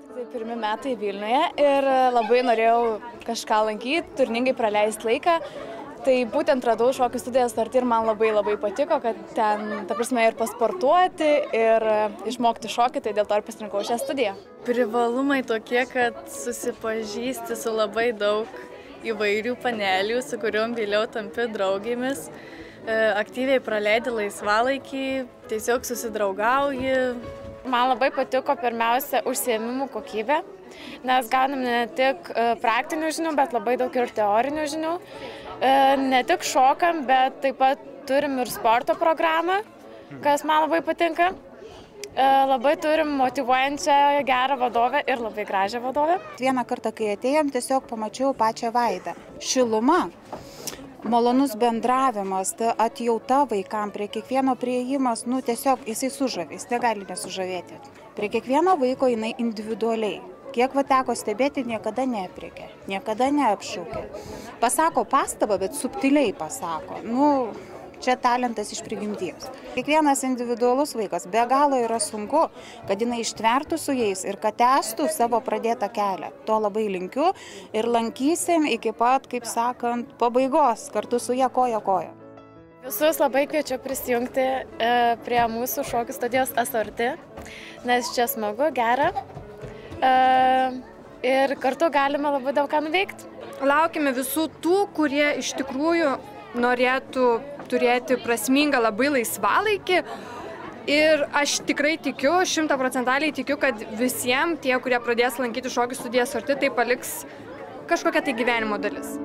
Tai pirmi metai Vilniuje ir labai norėjau kažką lankyti, turiningai praleisti laiką. Tai būtent radau šokių studijas Arti ir man labai patiko, kad ten, ta prasme, ir pasportuoti, ir išmokti šokį, tai dėl to ir pasirinkau šią studiją. Privalumai tokie, kad susipažįsti su labai daug įvairių panelių, su kuriuom vėliau tampi draugėmis, aktyviai praleidi laisvalaikį, tiesiog susidraugauji. Man labai patiko pirmiausia užsiėmimų kokybė, nes gaunam ne tik praktinių žinių, bet labai daug ir teorinių žinių. Ne tik šokam, bet taip pat turim ir sporto programą, kas man labai patinka. Labai turim motyvuojančią gerą vadovę ir labai gražią vadovę. Vieną kartą, kai atėjom, tiesiog pamačiau pačią Vaidą. Šiluma, malonus bendravimas, atjauta vaikam, prie kiekvieno priėjimas, tiesiog jisai sužavės, negali nesužavėti. Prie kiekvieno vaiko jinai individualiai. Kiek teko stebėti, niekada neaprėkė, niekada neapšaukė. Pasako pastabą, bet subtiliai pasako. Čia talentas iš prigimties. Kiekvienas individualus vaikas be galo yra sunku, kad jinai ištvertų su jais ir kad tęstų savo pradėtą kelią. To labai linkiu ir lankysim iki pat, kaip sakant, pabaigos kartu su ja koja koja. Visus labai kviečiu prisijungti prie mūsų šokių studijos Asorti, nes čia smagu, gera ir kartu galime labai daug ką nuveikti. Laukime visų tų, kurie iš tikrųjų norėtų turėti prasmingą labai laisvalaikį ir aš tikrai tikiu, 100% tikiu, kad visiems tie, kurie pradės lankyti šokių studijas Arti, tai paliks kažkokia tai gyvenimo dalis.